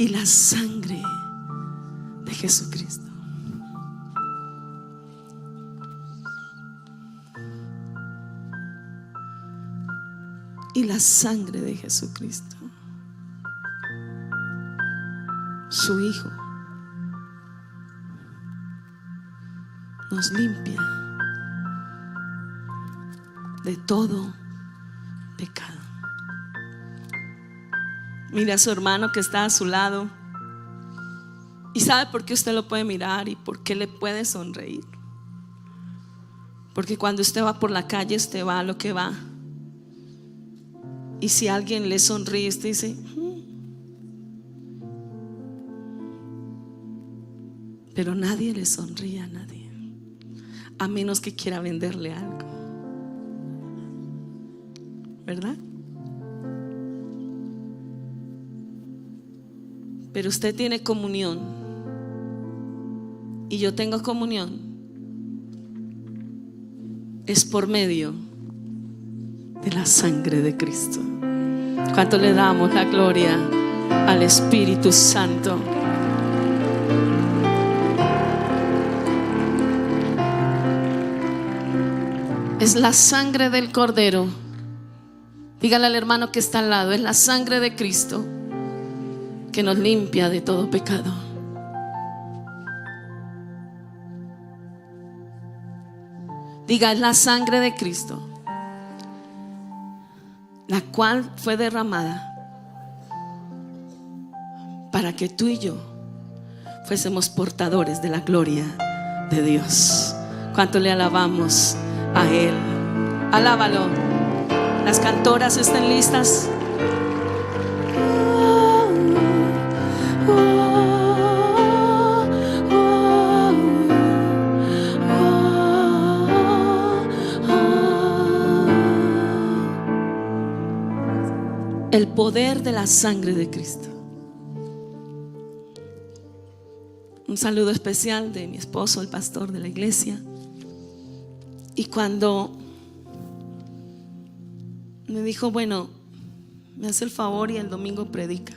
y la sangre de Jesucristo. Y la sangre de Jesucristo, su Hijo, nos limpia de todo pecado. Mira a su hermano que está a su lado y sabe por qué usted lo puede mirar y por qué le puede sonreír. Porque cuando usted va por la calle, usted va a lo que va. Y si alguien le sonríe, usted dice pero nadie le sonríe a nadie, a menos que quiera venderle algo, ¿verdad? Pero usted tiene comunión y yo tengo comunión, es por medio de la sangre de Cristo. ¿Cuánto le damos la gloria al Espíritu Santo? Es la sangre del Cordero. Dígale al hermano que está al lado: es la sangre de Cristo que nos limpia de todo pecado. Diga: es la sangre de Cristo, la cual fue derramada para que tú y yo fuésemos portadores de la gloria de Dios. ¿Cuánto le alabamos a Él? Alábalo. Las cantoras estén listas. El poder de la sangre de Cristo. Un saludo especial de mi esposo, el pastor de la iglesia. Y cuando me dijo: bueno, me hace el favor y el domingo predica,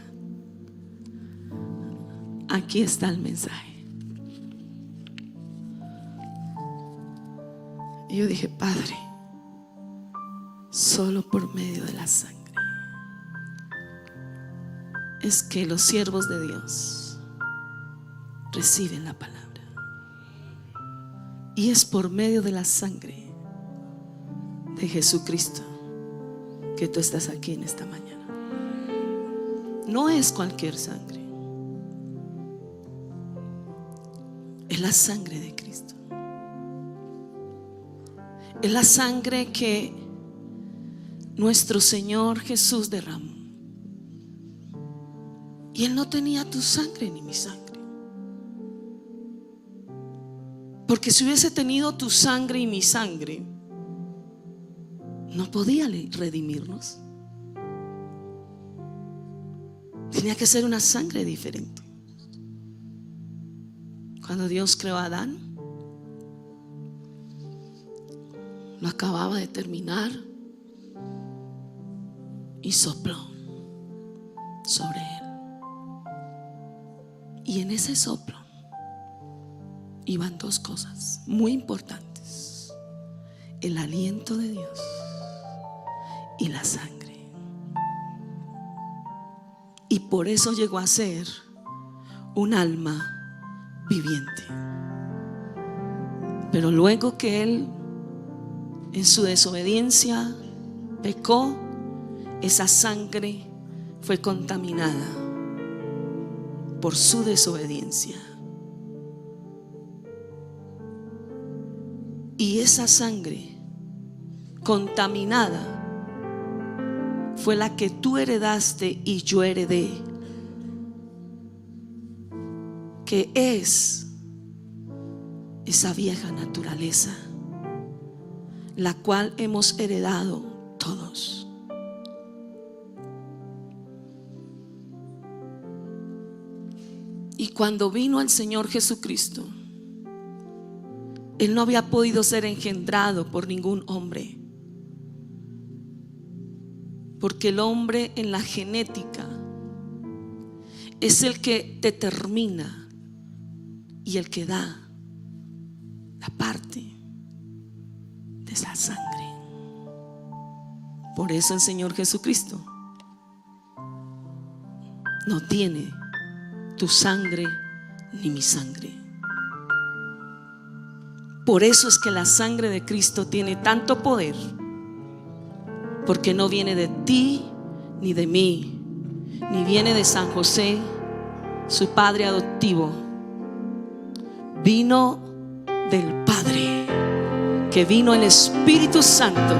aquí está el mensaje. Y yo dije: Padre, solo por medio de la sangre es que los siervos de Dios reciben la palabra. Y es por medio de la sangre de Jesucristo que tú estás aquí en esta mañana. No es cualquier sangre, es la sangre de Cristo. Es la sangre que nuestro Señor Jesús derramó. Y Él no tenía tu sangre ni mi sangre, porque si hubiese tenido tu sangre y mi sangre, no podía redimirnos. Tenía que ser una sangre diferente. Cuando Dios creó a Adán, lo acababa de terminar y sopló sobre él. Y en ese soplo iban dos cosas muy importantes: el aliento de Dios y la sangre. Y por eso llegó a ser un alma viviente. Pero luego que él, en su desobediencia, pecó, esa sangre fue contaminada por su desobediencia. Y esa sangre contaminada fue la que tú heredaste y yo heredé, que es esa vieja naturaleza, la cual hemos heredado todos. Y cuando vino el Señor Jesucristo, Él no había podido ser engendrado por ningún hombre, porque el hombre en la genética es el que determina y el que da la parte de esa sangre. Por eso el Señor Jesucristo no tiene tu sangre ni mi sangre. Por eso es que la sangre de Cristo tiene tanto poder, porque no viene de ti ni de mí, ni viene de San José, su padre adoptivo. Vino del Padre, que vino el Espíritu Santo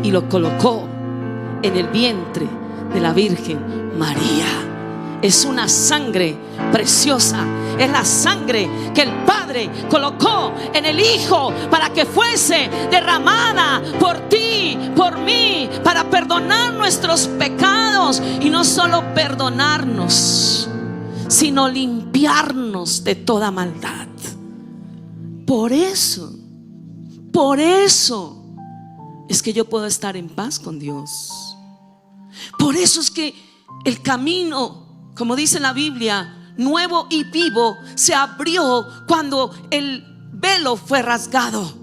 y lo colocó en el vientre de la Virgen María. Es una sangre preciosa, es la sangre que el Padre colocó en el Hijo para que fuese derramada por ti, por mí, para perdonar nuestros pecados, y no solo perdonarnos, sino limpiarnos de toda maldad. Por eso es que yo puedo estar en paz con Dios. Por eso es que el camino, como dice la Biblia, nuevo y vivo, se abrió cuando el velo fue rasgado.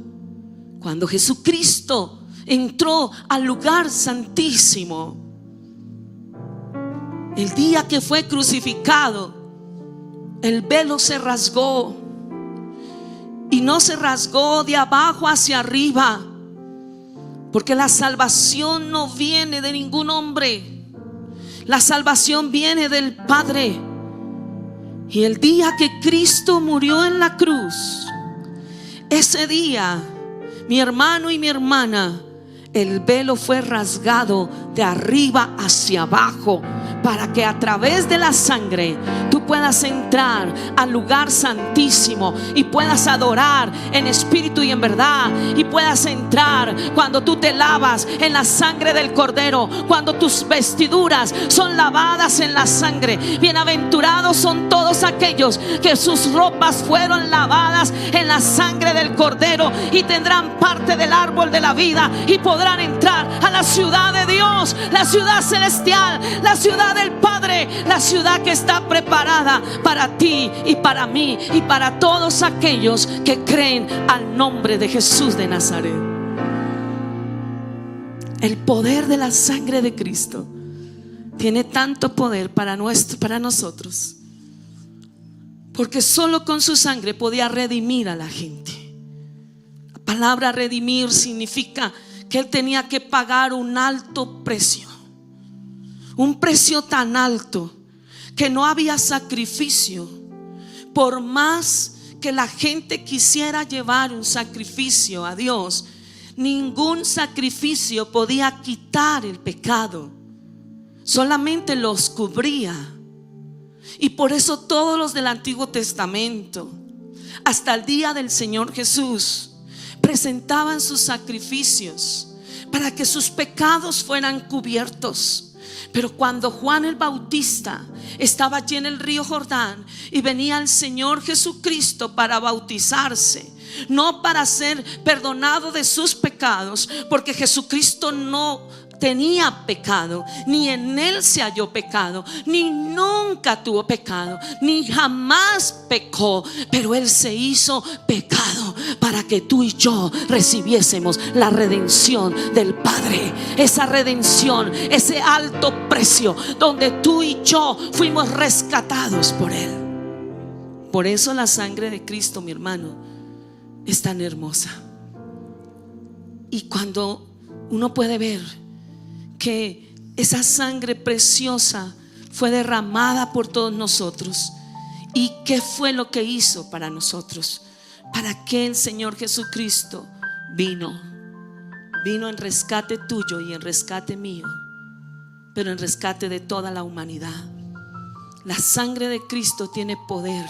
Cuando Jesucristo entró al lugar santísimo, el día que fue crucificado, el velo se rasgó. Y no se rasgó de abajo hacia arriba, porque la salvación no viene de ningún hombre. La salvación viene del Padre. Y el día que Cristo murió en la cruz, ese día, mi hermano y mi hermana, el velo fue rasgado de arriba hacia abajo, para que a través de la sangre tú puedas entrar al lugar santísimo y puedas adorar en espíritu y en verdad, y puedas entrar cuando tú te lavas en la sangre del Cordero, cuando tus vestiduras son lavadas en la sangre. Bienaventurados son todos aquellos que sus ropas fueron lavadas en la sangre del Cordero, y tendrán parte del árbol de la vida y podrán entrar a la ciudad de Dios, la ciudad celestial, la ciudad del Padre, la ciudad que está preparada para ti y para mí y para todos aquellos que creen al nombre de Jesús de Nazaret. El poder de la sangre de Cristo tiene tanto poder para nosotros, porque solo con su sangre podía redimir a la gente. La palabra redimir significa que Él tenía que pagar un alto precio, un precio tan alto que no había sacrificio. Por más que la gente quisiera llevar un sacrificio a Dios, ningún sacrificio podía quitar el pecado, solamente los cubría. Y por eso todos los del Antiguo Testamento, hasta el día del Señor Jesús, presentaban sus sacrificios para que sus pecados fueran cubiertos. Pero cuando Juan el Bautista estaba allí en el río Jordán y venía el Señor Jesucristo para bautizarse, no para ser perdonado de sus pecados, porque Jesucristo no tenía pecado, ni en Él se halló pecado, ni nunca tuvo pecado, ni jamás pecó, pero Él se hizo pecado para que tú y yo recibiésemos la redención del Padre. Esa redención, ese alto precio donde tú y yo fuimos rescatados por Él. Por eso la sangre de Cristo, mi hermano, es tan hermosa. Y cuando uno puede ver que esa sangre preciosa fue derramada por todos nosotros, ¿y qué fue lo que hizo para nosotros? Para que el Señor Jesucristo vino en rescate tuyo y en rescate mío, pero en rescate de toda la humanidad. La sangre de Cristo tiene poder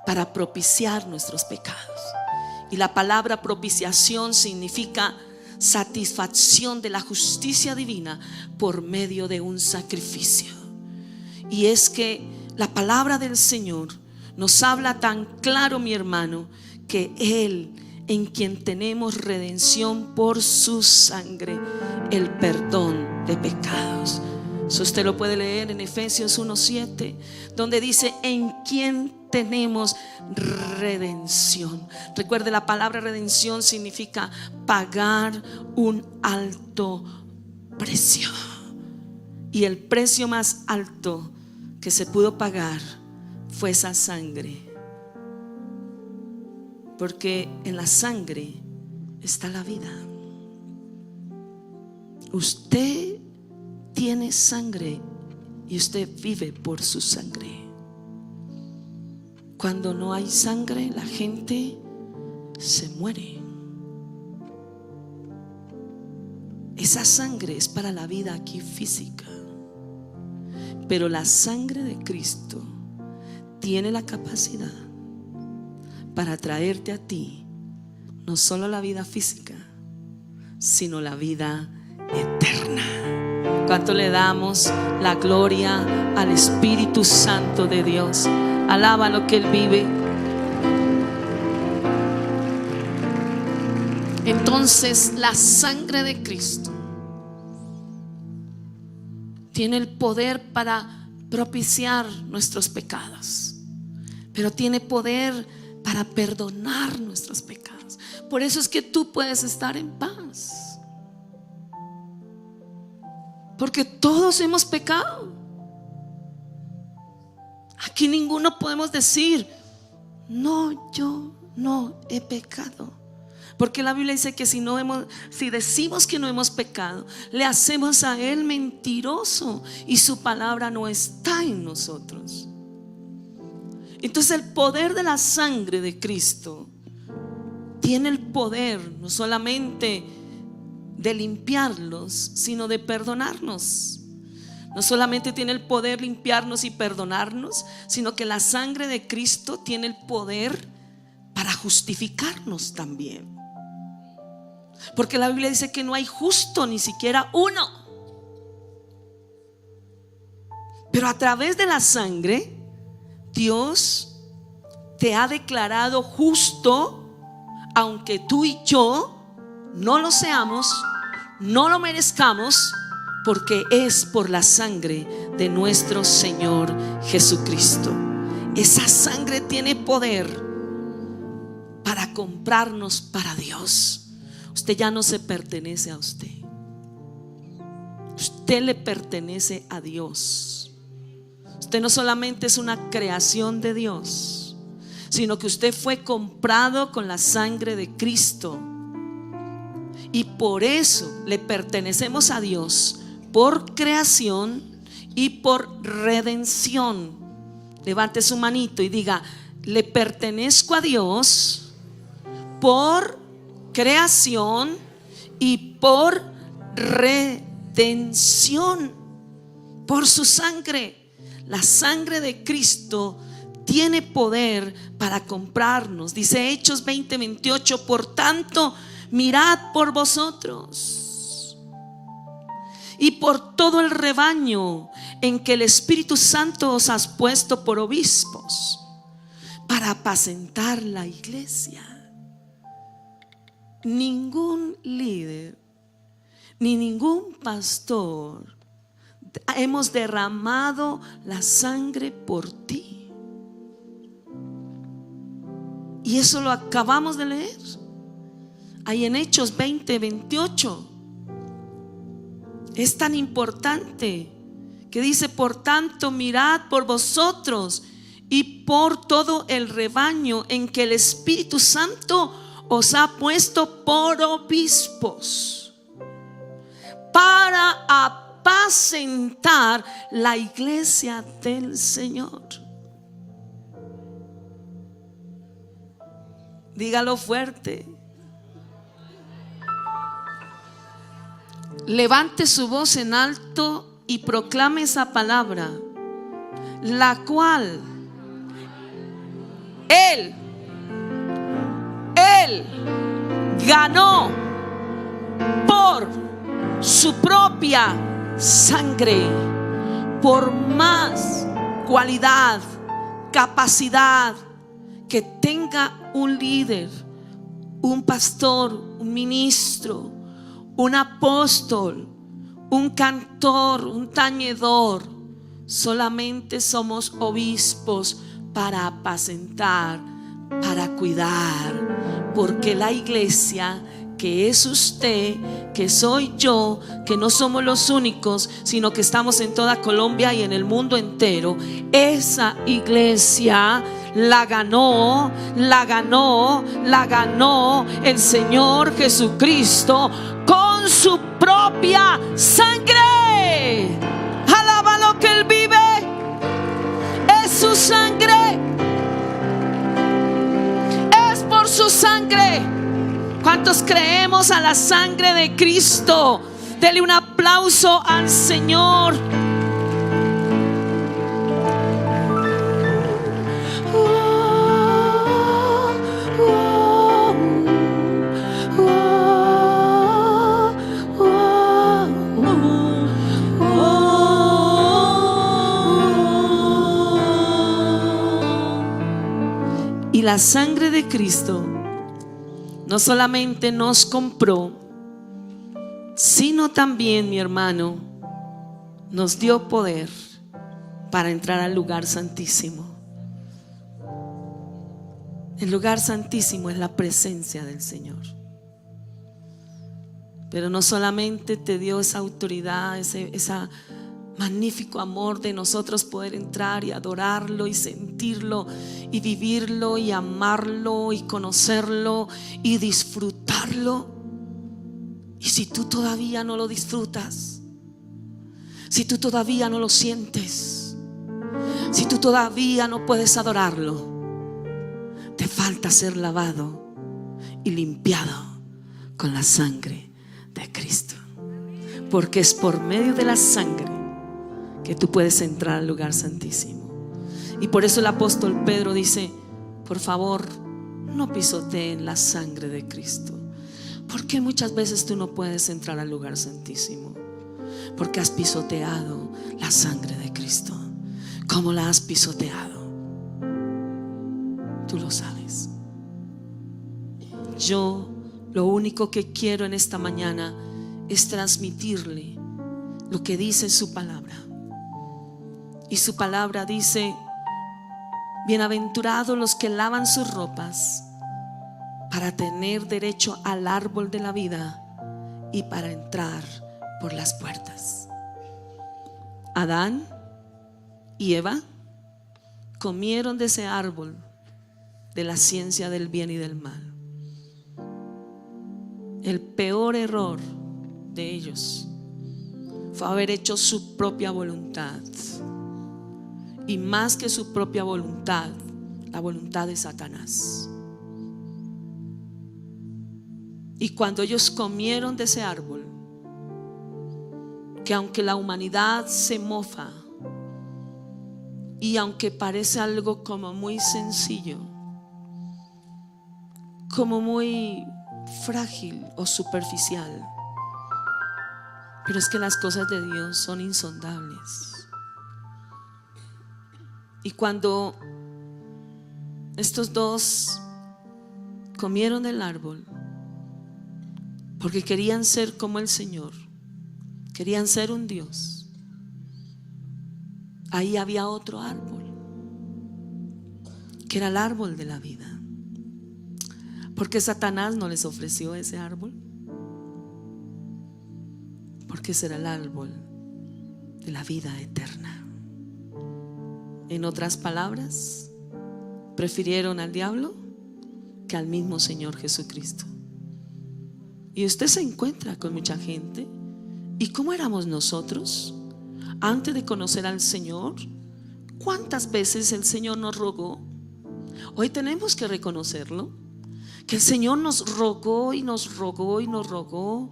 para propiciar nuestros pecados. Y la palabra propiciación significa satisfacción de la justicia divina por medio de un sacrificio. Y es que la palabra del Señor nos habla tan claro, mi hermano, que Él, en quien tenemos redención por su sangre, el perdón de pecados. Eso usted lo puede leer en Efesios 1:7, donde dice: en quien tenemos redención. Recuerde, la palabra redención significa pagar un alto precio. Y el precio más alto que se pudo pagar fue esa sangre. Porque en la sangre está la vida. Usted tiene sangre y usted vive por su sangre. Cuando no hay sangre, la gente se muere. Esa sangre es para la vida aquí física, pero la sangre de Cristo tiene la capacidad para traerte a ti no solo la vida física, sino la vida eterna. ¿Cuánto le damos la gloria al Espíritu Santo de Dios? Alaba lo que Él vive. Entonces, la sangre de Cristo tiene el poder para propiciar nuestros pecados, pero tiene poder para perdonar nuestros pecados. Por eso es que tú puedes estar en paz, porque todos hemos pecado. Aquí ninguno podemos decir: no, yo no he pecado. Porque la Biblia dice que si decimos que no hemos pecado, le hacemos a Él mentiroso y su palabra no está en nosotros. Entonces el poder de la sangre de Cristo tiene el poder no solamente de limpiarlos, sino de perdonarnos. No solamente tiene el poder limpiarnos y perdonarnos, sino que la sangre de Cristo tiene el poder para justificarnos también. Porque la Biblia dice que no hay justo ni siquiera uno. Pero a través de la sangre, Dios te ha declarado justo, aunque tú y yo no lo seamos, no lo merezcamos, porque es por la sangre de nuestro Señor Jesucristo. Esa sangre tiene poder para comprarnos para Dios. Usted ya no se pertenece a usted. Usted le pertenece a Dios. Usted no solamente es una creación de Dios, sino que usted fue comprado con la sangre de Cristo. Y por eso le pertenecemos a Dios, por creación y por redención. Levante su manito y diga: le pertenezco a Dios por creación y por redención, por su sangre. La sangre de Cristo tiene poder para comprarnos. Dice Hechos 20:28: por tanto, mirad por vosotros y por todo el rebaño en que el Espíritu Santo os ha puesto por obispos, para apacentar la iglesia. Ningún líder ni ningún pastor hemos derramado la sangre por ti. Y eso lo acabamos de leer ahí en Hechos 20:28. Es tan importante que dice: por tanto, mirad por vosotros y por todo el rebaño en que el Espíritu Santo os ha puesto por obispos, para apacentar la iglesia del Señor. Dígalo fuerte. Levante su voz en alto y proclame esa palabra, la cual Él ganó por su propia sangre. Por más cualidad, capacidad que tenga un líder, un pastor, un ministro, un apóstol, un cantor, un tañedor. Solamente somos obispos para apacentar, para cuidar, porque la iglesia, que es usted, que soy yo, que no somos los únicos, sino que estamos en toda Colombia y en el mundo entero, esa iglesia la ganó el Señor Jesucristo con su propia sangre. Alábalo, que Él vive, es su sangre, es por su sangre. ¿Cuántos creemos a la sangre de Cristo? Dele un aplauso al Señor. Y la sangre de Cristo no solamente nos compró, sino también, mi hermano, nos dio poder para entrar al lugar santísimo. El lugar santísimo es la presencia del Señor. Pero no solamente te dio esa autoridad, ese magnífico amor de nosotros poder entrar y adorarlo y sentirlo y vivirlo y amarlo y conocerlo y disfrutarlo. Y si tú todavía no lo disfrutas, si tú todavía no lo sientes, si tú todavía no puedes adorarlo, te falta ser lavado y limpiado con la sangre de Cristo, porque es por medio de la sangre que tú puedes entrar al lugar santísimo. Y por eso el apóstol Pedro dice: por favor, no pisoteen la sangre de Cristo. ¿Por qué muchas veces tú no puedes entrar al lugar santísimo? Porque has pisoteado la sangre de Cristo. ¿Cómo la has pisoteado? Tú lo sabes. Yo lo único que quiero en esta mañana es transmitirle lo que dice su palabra. Y su palabra dice: bienaventurados los que lavan sus ropas para tener derecho al árbol de la vida y para entrar por las puertas. Adán y Eva comieron de ese árbol de la ciencia del bien y del mal. El peor error de ellos fue haber hecho su propia voluntad. Y más que su propia voluntad, la voluntad de Satanás. Y cuando ellos comieron de ese árbol, que aunque la humanidad se mofa y aunque parece algo como muy sencillo, como muy frágil o superficial, pero es que las cosas de Dios son insondables. Y cuando estos dos comieron del árbol, porque querían ser como el Señor, querían ser un Dios, ahí había otro árbol, que era el árbol de la vida. ¿Por qué Satanás no les ofreció ese árbol? Porque ese era el árbol de la vida eterna. En otras palabras, prefirieron al diablo que al mismo Señor Jesucristo. Y usted se encuentra con mucha gente. ¿Y cómo éramos nosotros antes de conocer al Señor? ¿Cuántas veces el Señor nos rogó? Hoy tenemos que reconocerlo, que el Señor nos rogó y nos rogó y nos rogó,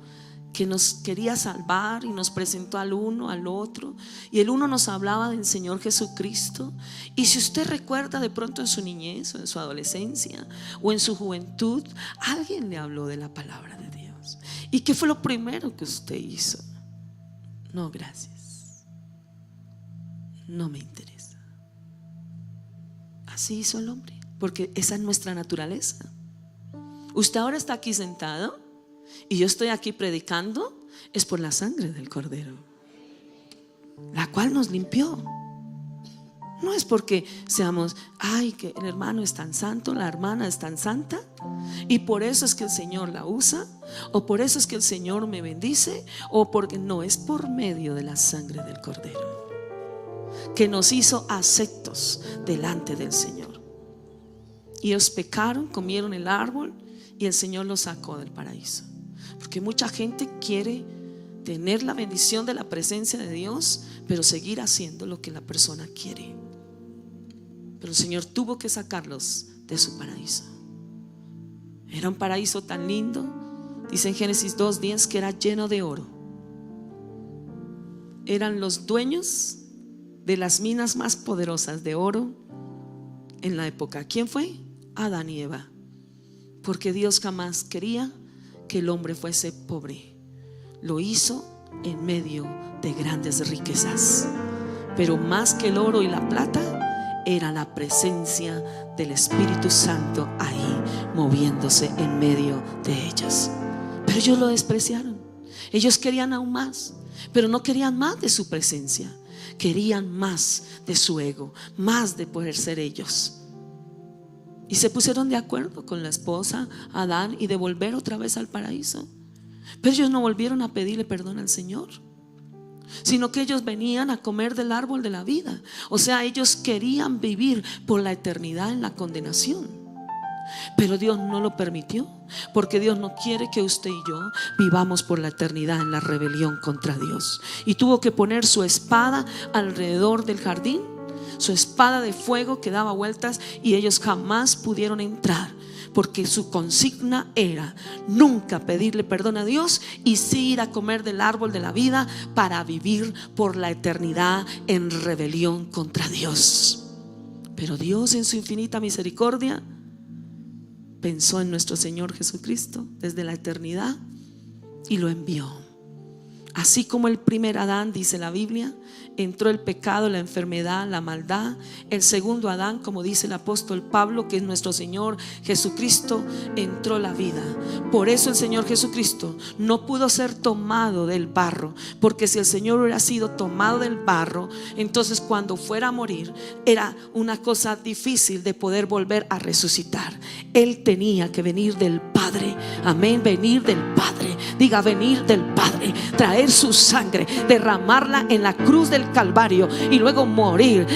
que nos quería salvar y nos presentó al uno, al otro, y el uno nos hablaba del Señor Jesucristo. Y si usted recuerda de pronto en su niñez o en su adolescencia o en su juventud, alguien le habló de la palabra de Dios. ¿Y qué fue lo primero que usted hizo? No, gracias, no me interesa. Así hizo el hombre, porque esa es nuestra naturaleza. Usted ahora está aquí sentado y yo estoy aquí predicando es por la sangre del Cordero, la cual nos limpió. No es porque seamos, ay, que el hermano es tan santo, la hermana es tan santa, y por eso es que el Señor la usa, o por eso es que el Señor me bendice, o porque no, es por medio de la sangre del Cordero, que nos hizo aceptos delante del Señor. Y ellos pecaron, comieron el árbol, y el Señor los sacó del paraíso. Porque mucha gente quiere tener la bendición de la presencia de Dios, pero seguir haciendo lo que la persona quiere. Pero el Señor tuvo que sacarlos de su paraíso. Era un paraíso tan lindo, dice en Génesis 2:10, que era lleno de oro. Eran los dueños de las minas más poderosas de oro en la época. ¿Quién fue? Adán y Eva. Porque Dios jamás quería que el hombre fuese pobre. Lo hizo en medio de grandes riquezas. Pero más que el oro y la plata, era la presencia del Espíritu Santo ahí moviéndose en medio de ellos. Pero ellos lo despreciaron. Ellos querían aún más, pero no querían más de su presencia. Querían más de su ego, más de poder ser ellos. Y se pusieron de acuerdo con la esposa Adán y de volver otra vez al paraíso. Pero ellos no volvieron a pedirle perdón al Señor, sino que ellos venían a comer del árbol de la vida. O sea, ellos querían vivir por la eternidad en la condenación. Pero Dios no lo permitió, porque Dios no quiere que usted y yo vivamos por la eternidad en la rebelión contra Dios. Y tuvo que poner su espada alrededor del jardín, su espada de fuego que daba vueltas, y ellos jamás pudieron entrar, porque su consigna era nunca pedirle perdón a Dios y sí ir a comer del árbol de la vida para vivir por la eternidad en rebelión contra Dios. Pero Dios, en su infinita misericordia, pensó en nuestro Señor Jesucristo desde la eternidad y lo envió. Así como el primer Adán, dice la Biblia, entró el pecado, la enfermedad, la maldad, el segundo Adán, como dice el apóstol Pablo, que es nuestro Señor Jesucristo, entró la vida. Por eso el Señor Jesucristo no pudo ser tomado del barro, porque si el Señor hubiera sido tomado del barro, entonces cuando fuera a morir era una cosa difícil de poder volver a resucitar. Él tenía que venir del Padre. Amén, venir del Padre. Diga, venir del Padre, traer su sangre, derramarla en la cruz del Calvario, y luego morir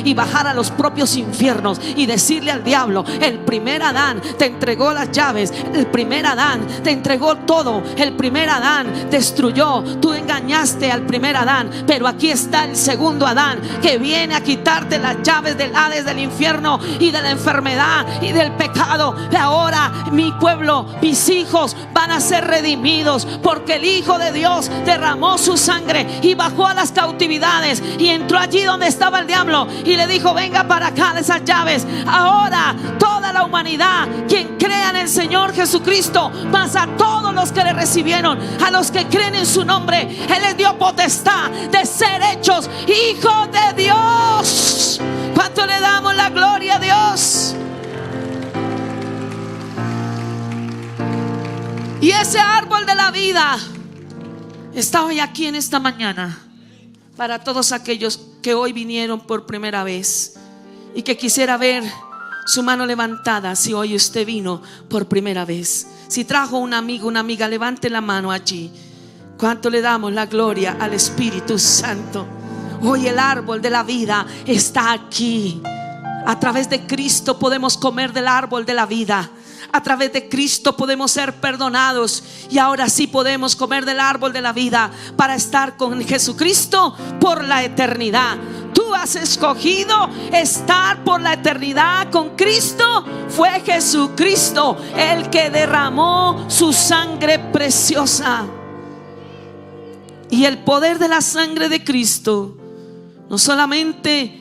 y bajar a los propios infiernos y decirle al diablo: el primer Adán te entregó las llaves, el primer Adán te entregó todo, el primer Adán destruyó, tú engañaste al primer Adán, pero aquí está el segundo Adán que viene a quitarte las llaves del Hades, del infierno y de la enfermedad y del pecado. Y ahora mi pueblo, mis hijos van a ser redimidos, porque el Hijo de Dios derramó su sangre y bajó a las cautividades y entró allí donde estaba el diablo y le dijo: venga para acá de esas llaves. Ahora toda la humanidad, quien crea en el Señor Jesucristo, más a todos los que le recibieron, a los que creen en su nombre, Él les dio potestad de ser hechos hijos de Dios. ¿Cuánto le damos la gloria a Dios? Y ese árbol de la vida está hoy aquí en esta mañana para todos aquellos que hoy vinieron por primera vez y que quisiera ver su mano levantada. Si hoy usted vino por primera vez, si trajo un amigo, una amiga, levante la mano allí. ¿Cuánto le damos la gloria al Espíritu Santo? Hoy el árbol de la vida está aquí. A través de Cristo podemos comer del árbol de la vida. A través de Cristo podemos ser perdonados, y ahora sí podemos comer del árbol de la vida para estar con Jesucristo por la eternidad. Tú has escogido estar por la eternidad con Cristo. Fue Jesucristo el que derramó su sangre preciosa, y el poder de la sangre de Cristo no solamente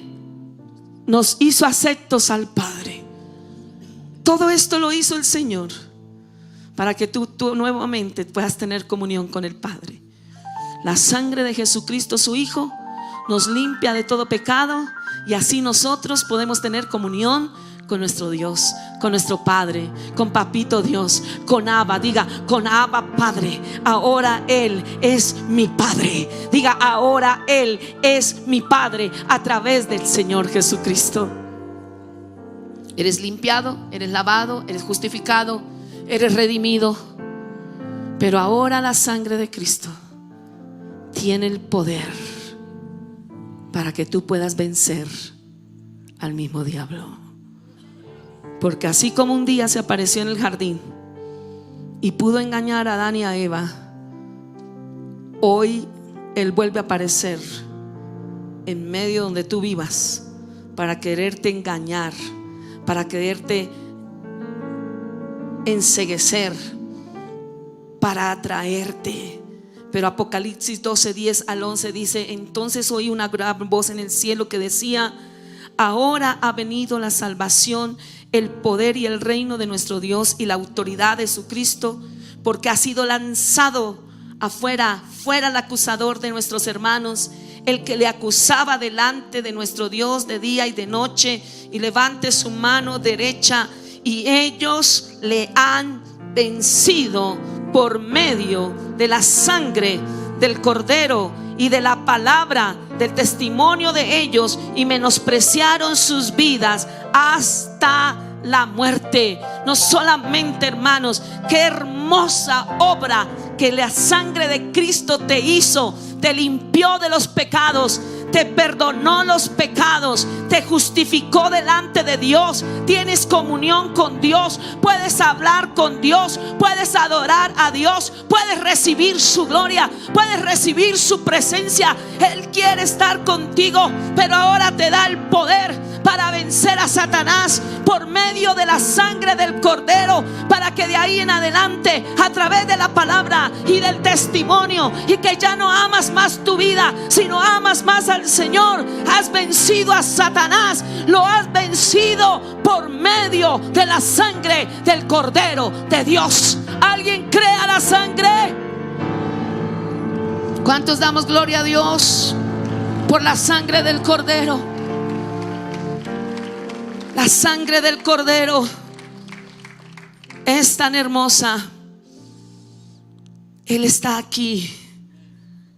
nos hizo aceptos al Padre. Todo esto lo hizo el Señor para que tú nuevamente puedas tener comunión con el Padre. La sangre de Jesucristo, su Hijo, nos limpia de todo pecado, y así nosotros podemos tener comunión con nuestro Dios, con nuestro Padre, con Papito Dios, con Abba. Diga, con Abba Padre. Ahora Él es mi Padre. Diga, ahora Él es mi Padre a través del Señor Jesucristo. Eres limpiado, eres lavado, eres justificado, eres redimido. Pero ahora la sangre de Cristo tiene el poder para que tú puedas vencer al mismo diablo. Porque así como un día se apareció en el jardín y pudo engañar a Adán y a Eva, hoy Él vuelve a aparecer en medio donde tú vivas para quererte engañar, para quererte enceguecer, para atraerte. Pero Apocalipsis 12, 10 al 11 dice: entonces oí una gran voz en el cielo que decía: ahora ha venido la salvación, el poder y el reino de nuestro Dios y la autoridad de su Cristo, porque ha sido lanzado fuera el acusador de nuestros hermanos, el que le acusaba delante de nuestro Dios de día y de noche, y levante su mano derecha. Y ellos le han vencido por medio de la sangre del Cordero y de la palabra del testimonio de ellos, y menospreciaron sus vidas hasta la muerte. No solamente, hermanos, qué hermosa obra que la sangre de Cristo te hizo. Te limpió de los pecados, te perdonó los pecados, te justificó delante de Dios. Tienes comunión con Dios, puedes hablar con Dios, puedes adorar a Dios, puedes recibir su gloria, puedes recibir su presencia. Él quiere estar contigo, pero ahora te da el poder para vencer a Satanás por medio de la sangre del Cordero, para que de ahí en adelante, a través de la palabra y del testimonio, y que ya no amas más tu vida, sino amas más al Señor. Has vencido a Satanás, lo has vencido por medio de la sangre del Cordero de Dios. ¿Alguien cree a la sangre? ¿Cuántos damos gloria a Dios por la sangre del Cordero? La sangre del Cordero es tan hermosa. Él está aquí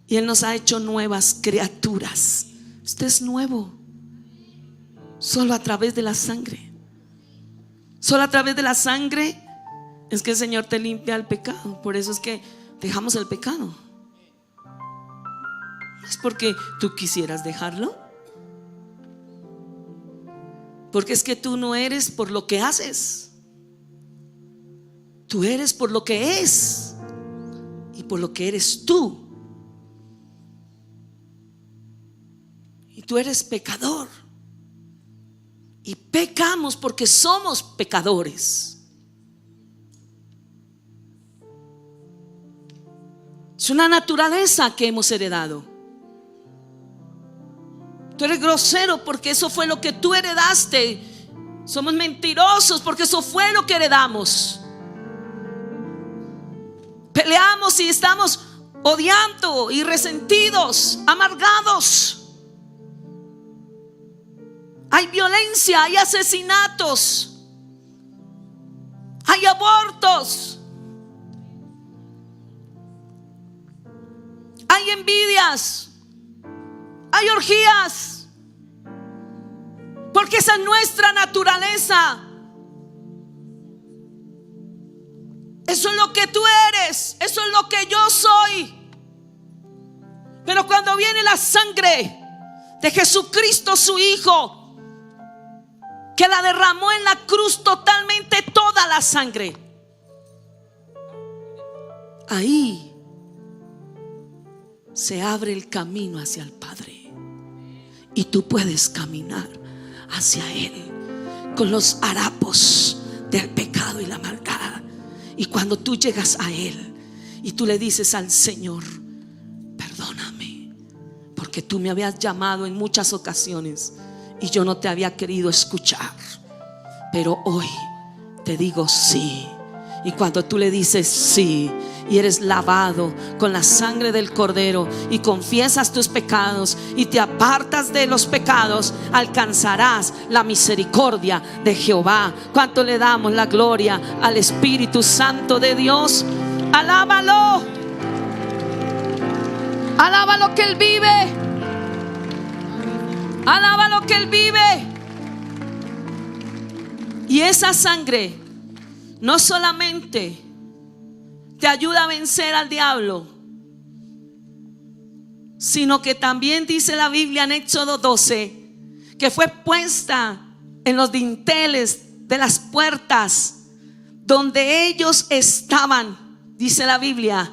y Él nos ha hecho nuevas criaturas. Usted es nuevo solo a través de la sangre. Solo a través de la sangre es que el Señor te limpia el pecado. Por eso es que dejamos el pecado. No es porque tú quisieras dejarlo, porque es que tú no eres por lo que haces, tú eres por lo que es y por lo que eres tú. Y tú eres pecador, y pecamos porque somos pecadores. Es una naturaleza que hemos heredado. Tú eres grosero porque eso fue lo que tú heredaste. Somos mentirosos porque eso fue lo que heredamos. Peleamos y estamos odiando y resentidos, amargados. Hay violencia, hay asesinatos, hay abortos, hay envidias, hay orgías, porque esa es nuestra naturaleza. Eso es lo que tú eres, eso es lo que yo soy. Pero cuando viene la sangre de Jesucristo, su Hijo, que la derramó en la cruz totalmente, toda la sangre, ahí se abre el camino hacia el Padre. Y tú puedes caminar hacia Él con los harapos del pecado y la maldad. Y cuando tú llegas a Él y tú le dices al Señor: perdóname, porque tú me habías llamado en muchas ocasiones y yo no te había querido escuchar, pero hoy te digo sí. Y cuando tú le dices sí, y eres lavado con la sangre del Cordero y confiesas tus pecados y te apartas de los pecados, alcanzarás la misericordia de Jehová. ¿Cuánto le damos la gloria al Espíritu Santo de Dios? Alábalo, alábalo que Él vive, alábalo que Él vive. Y esa sangre no solamente te ayuda a vencer al diablo, sino que también dice la Biblia en Éxodo 12 que fue puesta en los dinteles de las puertas donde ellos estaban, dice la Biblia.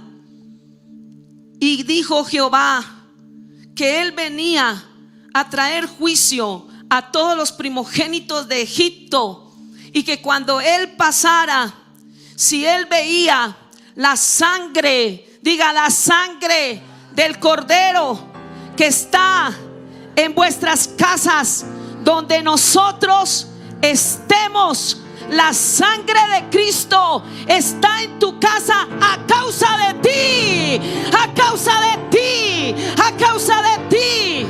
Y dijo Jehová que Él venía a traer juicio a todos los primogénitos de Egipto, y que cuando Él pasara, si Él veía la sangre, diga, la sangre del Cordero que está en vuestras casas, donde nosotros estemos, la sangre de Cristo está en tu casa a causa de ti, a causa de ti, a causa de ti.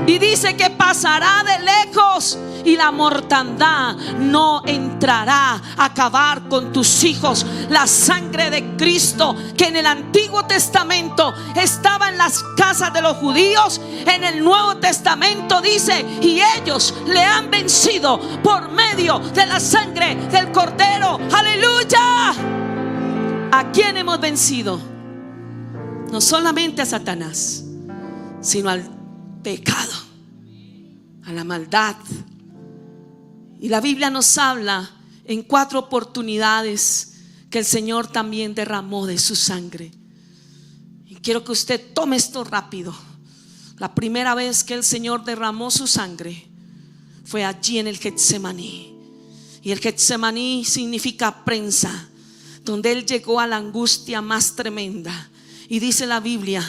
Y dice que pasará de lejos y la mortandad no entrará a acabar con tus hijos. La sangre de Cristo que en el Antiguo Testamento estaba en las casas de los judíos, en el Nuevo Testamento dice, y ellos le han vencido por medio de la sangre del Cordero. ¡Aleluya! ¿A quién hemos vencido? No solamente a Satanás, sino al pecado, a la maldad. Y la Biblia nos habla en 4 oportunidades que el Señor también derramó de su sangre. Y quiero que usted tome esto rápido. La primera vez que el Señor derramó su sangre fue allí en el Getsemaní. Y el Getsemaní significa prensa, donde Él llegó a la angustia más tremenda. Y dice la Biblia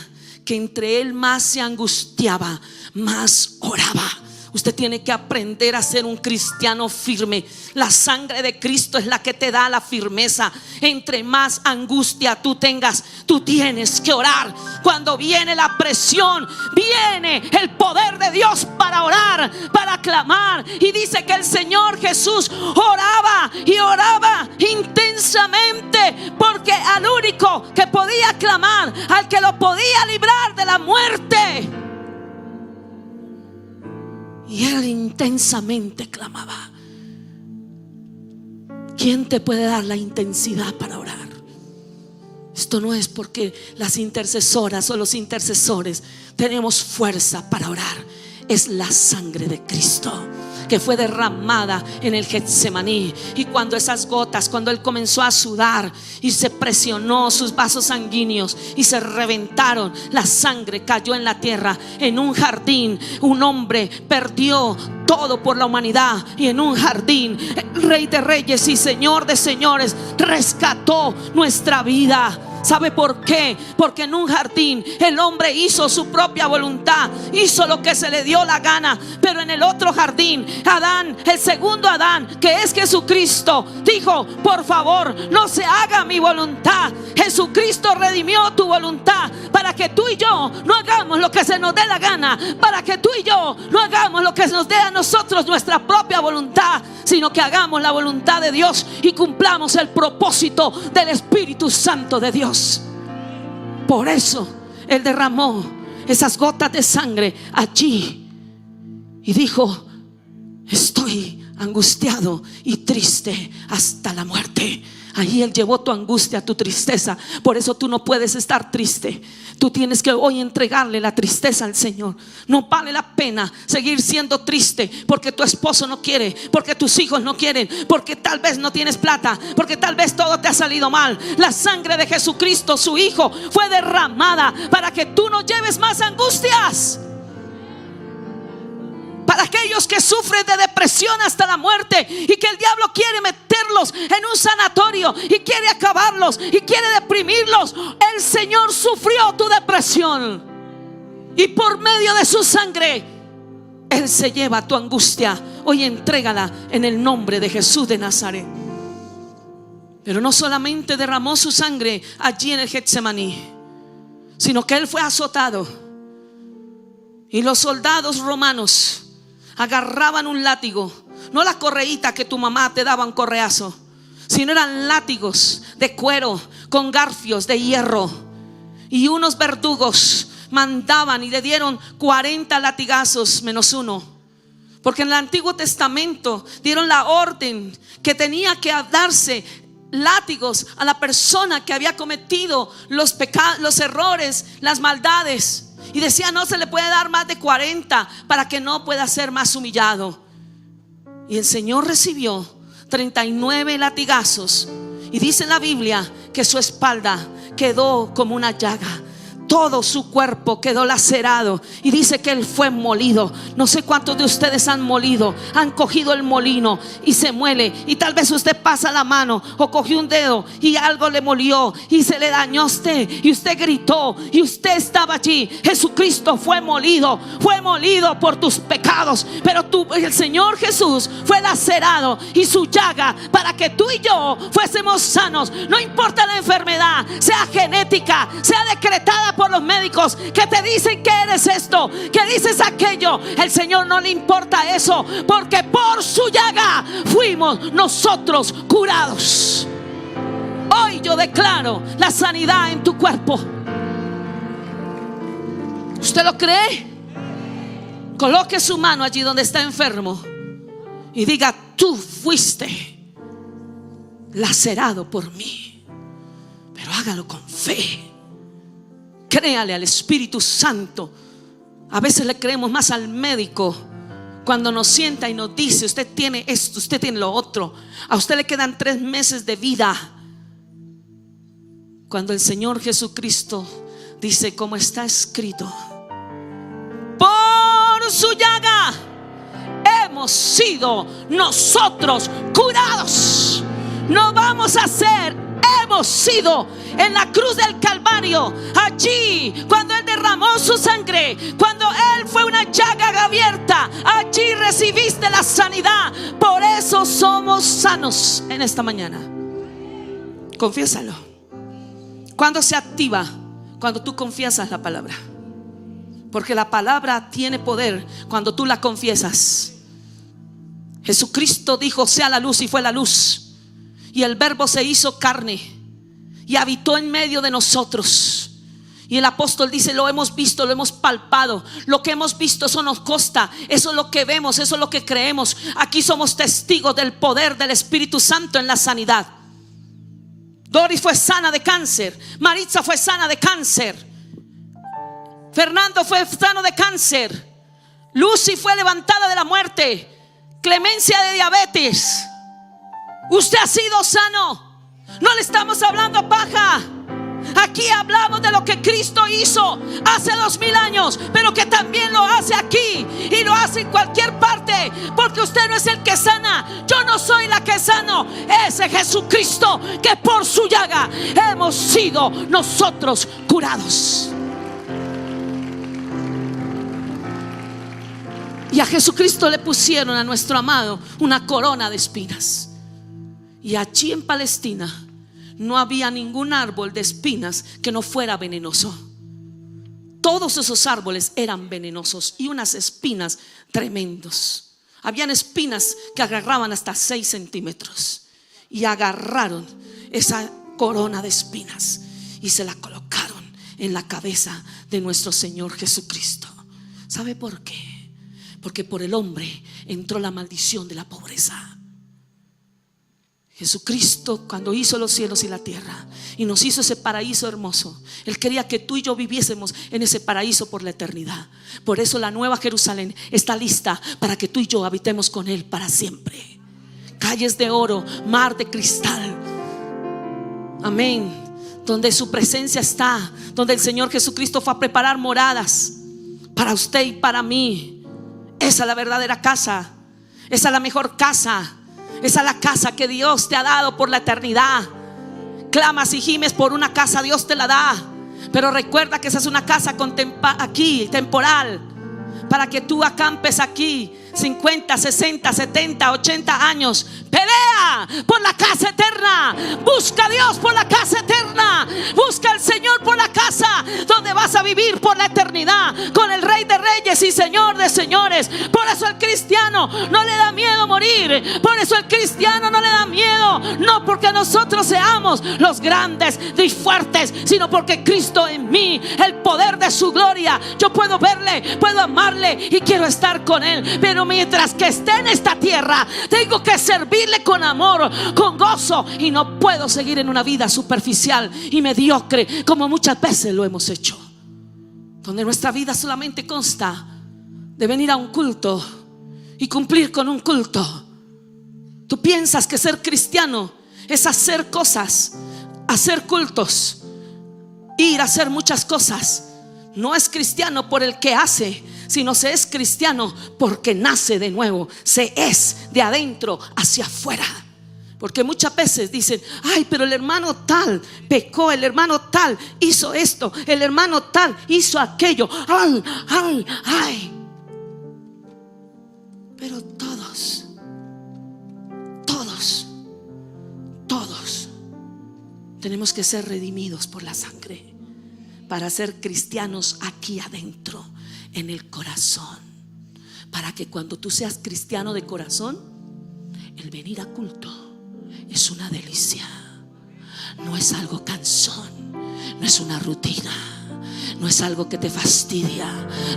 que entre Él más se angustiaba, más oraba. Usted tiene que aprender a ser un cristiano firme. La sangre de Cristo es la que te da la firmeza. Entre más angustia tú tengas, tú tienes que orar. Cuando viene la presión, viene el poder de Dios para orar, para clamar. Y dice que el Señor Jesús oraba y oraba intensamente, porque al único que podía clamar, al que lo podía librar de la muerte, y Él intensamente clamaba. ¿Quién te puede dar la intensidad para orar? Esto no es porque las intercesoras o los intercesores tenemos fuerza para orar. Es la sangre de Cristo que fue derramada en el Getsemaní. Y cuando esas gotas, cuando Él comenzó a sudar y se presionó sus vasos sanguíneos y se reventaron, la sangre cayó en la tierra. En un jardín, un hombre perdió todo por la humanidad, y en un jardín el Rey de Reyes y Señor de Señores rescató nuestra vida. ¿Sabe por qué? Porque en un jardín el hombre hizo su propia voluntad, hizo lo que se le dio la gana. Pero en el otro jardín, Adán, el segundo Adán, que es Jesucristo, dijo: por favor, no se haga mi voluntad. Jesucristo redimió tu voluntad para que tú y yo no hagamos lo que se nos dé la gana, para que tú y yo no hagamos lo que nos dé a nosotros nuestra propia voluntad, sino que hagamos la voluntad de Dios y cumplamos el propósito del Espíritu Santo de Dios. Por eso Él derramó esas gotas de sangre allí y dijo: estoy angustiado y triste hasta la muerte. Ahí Él llevó tu angustia, tu tristeza. Por eso tú no puedes estar triste. Tú tienes que hoy entregarle la tristeza al Señor. No vale la pena seguir siendo triste porque tu esposo no quiere, porque tus hijos no quieren, porque tal vez no tienes plata, porque tal vez todo te ha salido mal. La sangre de Jesucristo, su Hijo, fue derramada para que tú no lleves más angustias. Para aquellos que sufren de depresión hasta la muerte y que el diablo quiere meterlos en un sanatorio y quiere acabarlos y quiere deprimirlos, el Señor sufrió tu depresión y por medio de su sangre Él se lleva tu angustia. Hoy entrégala en el nombre de Jesús de Nazaret. Pero no solamente derramó su sangre allí en el Getsemaní, sino que Él fue azotado. Y los soldados romanos agarraban un látigo, no la correíta que tu mamá te daba un correazo, sino eran látigos de cuero con garfios de hierro. Y unos verdugos mandaban y le dieron 40 latigazos menos uno, porque en el Antiguo Testamento dieron la orden que tenía que darse látigos a la persona que había cometido los pecados, los errores, las maldades. Y decía, no se le puede dar más de 40 para que no pueda ser más humillado. Y el Señor recibió 39 latigazos. Y dice la Biblia que su espalda quedó como una llaga. Todo su cuerpo quedó lacerado. Y dice que Él fue molido. No sé cuántos de ustedes han molido, han cogido el molino y se muele. Y tal vez usted pasa la mano o cogió un dedo y algo le molió y se le dañó a usted, y usted gritó y usted estaba allí. Jesucristo fue molido por tus pecados. Pero el Señor Jesús fue lacerado y su llaga para que tú y yo fuésemos sanos. No importa la enfermedad, sea genética, sea decretada por los médicos que te dicen que eres esto, que dices aquello. El Señor no le importa eso, porque por su llaga fuimos nosotros curados. Hoy yo declaro la sanidad en tu cuerpo. ¿Usted lo cree? Coloque su mano allí donde está enfermo y diga: tú fuiste lacerado por mí. Pero hágalo con fe. Créale al Espíritu Santo. A veces le creemos más al médico cuando nos sienta y nos dice: usted tiene esto, usted tiene lo otro, a usted le quedan 3 meses de vida. Cuando el Señor Jesucristo dice, como está escrito, por su llaga hemos sido nosotros curados. No vamos a ser, hemos sido. En la cruz del Calvario, allí cuando Él derramó su sangre, cuando Él fue una llaga abierta, allí recibiste la sanidad. Por eso somos sanos en esta mañana. Confiésalo. ¿Cuándo se activa? Cuando tú confiesas la palabra. Porque la palabra tiene poder cuando tú la confiesas. Jesucristo dijo: sea la luz, y fue la luz. Y el Verbo se hizo carne y habitó en medio de nosotros. Y el apóstol dice: lo hemos visto, lo hemos palpado. Lo que hemos visto, eso nos consta. Eso es lo que vemos, eso es lo que creemos. Aquí somos testigos del poder del Espíritu Santo en la sanidad. Doris fue sana de cáncer. Maritza fue sana de cáncer. Fernando fue sano de cáncer. Lucy fue levantada de la muerte. Clemencia de diabetes. Usted ha sido sano. No le estamos hablando a paja. Aquí hablamos de lo que Cristo hizo hace 2000 años, pero que también lo hace aquí y lo hace en cualquier parte. Porque usted no es el que sana, yo no soy la que sano, ese Jesucristo que por su llaga hemos sido nosotros curados. Y a Jesucristo le pusieron, a nuestro amado, una corona de espinas. Y allí en Palestina no había ningún árbol de espinas que no fuera venenoso. Todos esos árboles eran venenosos y unas espinas tremendos. Habían espinas que agarraban hasta 6 centímetros. Y agarraron esa corona de espinas y se la colocaron en la cabeza de nuestro Señor Jesucristo. ¿Sabe por qué? Porque por el hombre entró la maldición de la pobreza. Jesucristo, cuando hizo los cielos y la tierra y nos hizo ese paraíso hermoso, Él quería que tú y yo viviésemos en ese paraíso por la eternidad. Por eso la nueva Jerusalén está lista para que tú y yo habitemos con Él para siempre. Calles de oro, mar de cristal. Amén. Donde su presencia está, donde el Señor Jesucristo fue a preparar moradas para usted y para mí. Esa es la verdadera casa. Esa es la mejor casa. Esa es la casa que Dios te ha dado por la eternidad. Clamas y gimes por una casa, Dios te la da. Pero recuerda que esa es una casa aquí, temporal. para que tú acampes aquí 50, 60, 70, 80 años. Pelea por la casa eterna. Busca a Dios por la casa eterna. Busca al Señor por la casa donde vas a vivir por la eternidad con el Rey de Reyes y Señor de Señores. Por eso al cristiano no le da miedo morir. Por eso al cristiano no le da miedo. No porque nosotros seamos los grandes y fuertes, sino porque Cristo en mí, el poder de su gloria, yo puedo verle, puedo amarle y quiero estar con Él. Pero mientras que esté en esta tierra, tengo que servirle con amor, con gozo, y no puedo seguir en una vida superficial y mediocre como muchas veces lo hemos hecho, donde nuestra vida solamente consta de venir a un culto y cumplir con un culto. Tú piensas que ser cristiano es hacer cosas, hacer cultos, ir a hacer muchas cosas. No es cristiano por el que hace, sino se es cristiano porque nace de nuevo. Se es de adentro hacia afuera. Porque muchas veces dicen: ay, pero el hermano tal pecó, el hermano tal hizo esto, el hermano tal hizo aquello. Ay, ay, ay. Pero todos tenemos que ser redimidos por la sangre para ser cristianos aquí adentro, en el corazón. Para que cuando tú seas cristiano de corazón, el venir a culto es una delicia. No es algo cansón, no es una rutina, no es algo que te fastidia.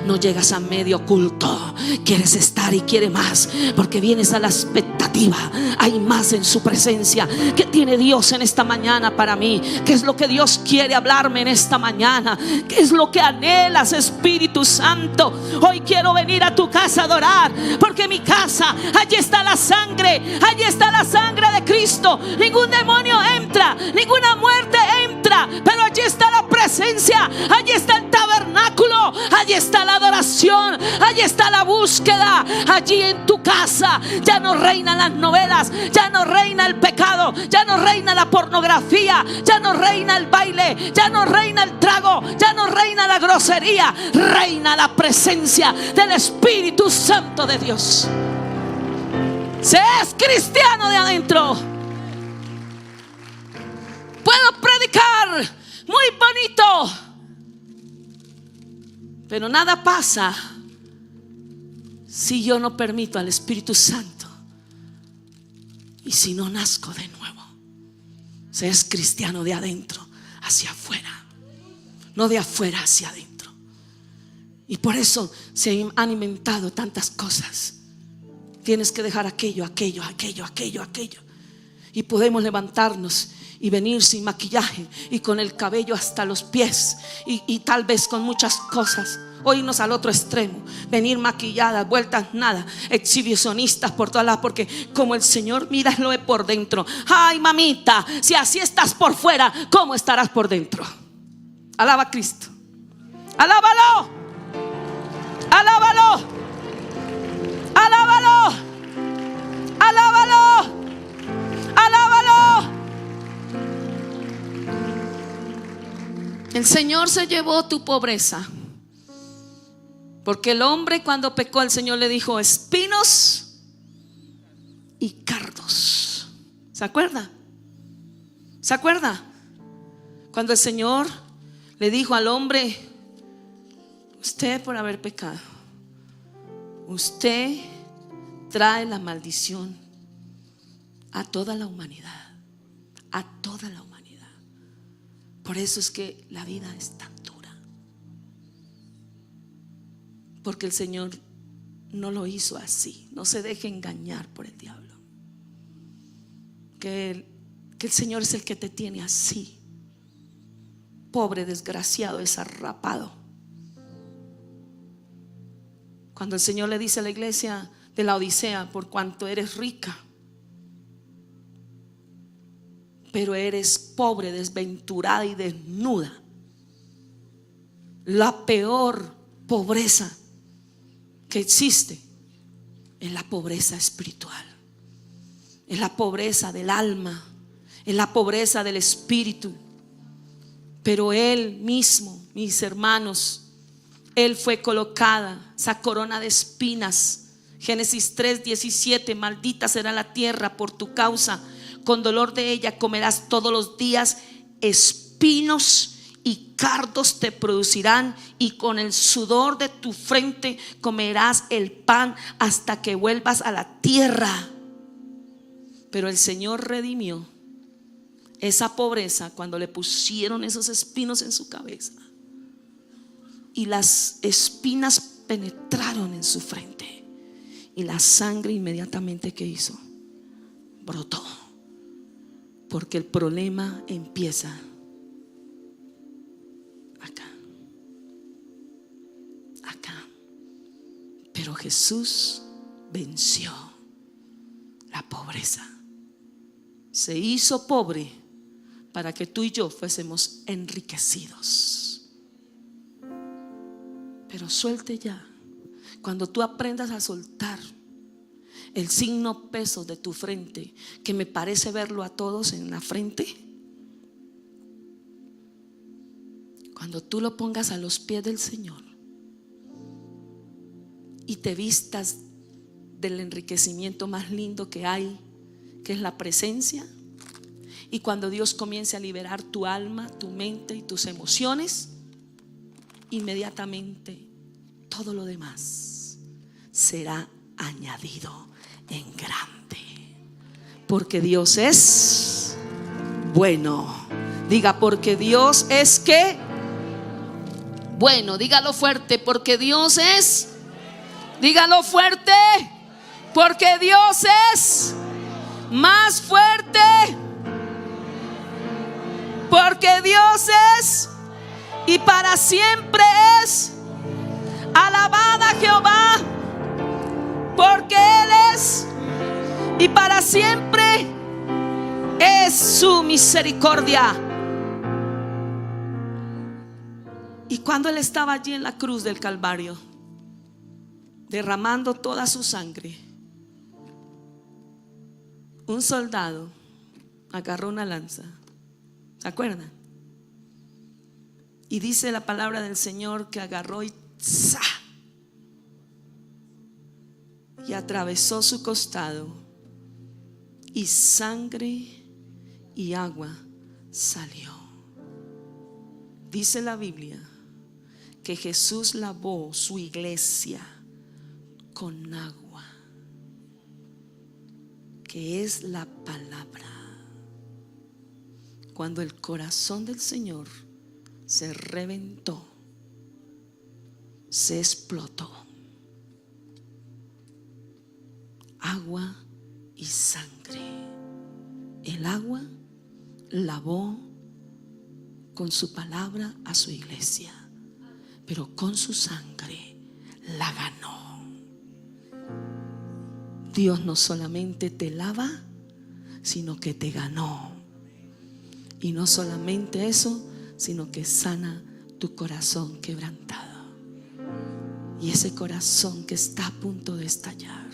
No llegas a medio culto, quieres estar y quieres más, porque vienes a la expectativa. Hay más en su presencia. ¿Qué tiene Dios en esta mañana para mí? ¿Qué es lo que Dios quiere hablarme en esta mañana? ¿Qué es lo que anhelas, Espíritu Santo? Hoy quiero venir a tu casa a adorar, porque mi casa, allí está la sangre, allí está la sangre de Cristo. Ningún demonio entra, ninguna muerte entra, pero allí está la presencia, allí está el tabernáculo, allí está la adoración, allí está la búsqueda. Allí en tu casa ya no reinan las novelas, ya no reina el pecado, ya no reina la pornografía, ya no reina el baile, ya no reina el trago, ya no reina la grosería. Reina la presencia del Espíritu Santo de Dios. Se es cristiano de adentro. Puedo predicar muy bonito, pero nada pasa si yo no permito al Espíritu Santo y si no nazco de nuevo. Se es cristiano de adentro hacia afuera, no de afuera hacia adentro. Y por eso se han inventado tantas cosas. Tienes que dejar aquello. Y podemos levantarnos y venir sin maquillaje y con el cabello hasta los pies y tal vez con muchas cosas, o irnos al otro extremo, venir maquilladas, vueltas nada, exhibicionistas por todas lados, porque como el Señor mira lo de por dentro. Ay, mamita, si así estás por fuera, ¿cómo estarás por dentro? Alaba a Cristo. Alábalo, alábalo, alábalo, alábalo, alábalo. El Señor se llevó tu pobreza, porque el hombre cuando pecó, el Señor le dijo espinos y cardos. ¿Se acuerda? ¿Se acuerda? Cuando el Señor le dijo al hombre: usted por haber pecado, usted trae la maldición a toda la humanidad, a toda la humanidad. Por eso es que la vida es tan dura, porque el Señor no lo hizo así. No se deje engañar por el diablo, que el Señor es el que te tiene así, pobre, desgraciado, desarrapado. Cuando el Señor le dice a la iglesia de la Odisea: por cuanto eres rica, pero eres pobre, desventurada y desnuda. La peor pobreza que existe es la pobreza espiritual, es la pobreza del alma, es la pobreza del espíritu. Pero Él mismo, mis hermanos, Él fue colocada, esa corona de espinas. Génesis 3:17, maldita será la tierra por tu causa, con dolor de ella comerás todos los días, espinos y cardos te producirán, y con el sudor de tu frente comerás el pan hasta que vuelvas a la tierra. Pero el Señor redimió esa pobreza cuando le pusieron esos espinos en su cabeza, y las espinas penetraron en su frente, y la sangre inmediatamente, ¿qué hizo? Brotó. Porque el problema empieza acá, acá. Pero Jesús venció la pobreza. Se hizo pobre para que tú y yo fuésemos enriquecidos. Pero suelte ya. Cuando tú aprendas a soltar el signo peso de tu frente, que me parece verlo a todos en la frente, cuando tú lo pongas a los pies del Señor y te vistas del enriquecimiento más lindo que hay, que es la presencia, y cuando Dios comience a liberar tu alma, tu mente y tus emociones, inmediatamente todo lo demás será añadido en grande. Porque Dios es bueno. Diga, porque Dios es ¿qué? Bueno. Dígalo fuerte, porque Dios es. Dígalo fuerte, porque Dios es más fuerte. Porque Dios es y para siempre es. Alabada Jehová, porque Él es y para siempre es su misericordia. Y cuando Él estaba allí en la cruz del Calvario, derramando toda su sangre, un soldado agarró una lanza. ¿Se acuerdan? Y dice la palabra del Señor que agarró y ¡za! Y atravesó su costado, y sangre y agua salió. Dice la Biblia que Jesús lavó su iglesia con agua, que es la palabra. Cuando el corazón del Señor se reventó, se explotó, agua y sangre. El agua lavó con su palabra a su iglesia, pero con su sangre la ganó. Dios no solamente te lava, sino que te ganó. Y no solamente eso, sino que sana tu corazón quebrantado. Y ese corazón que está a punto de estallar,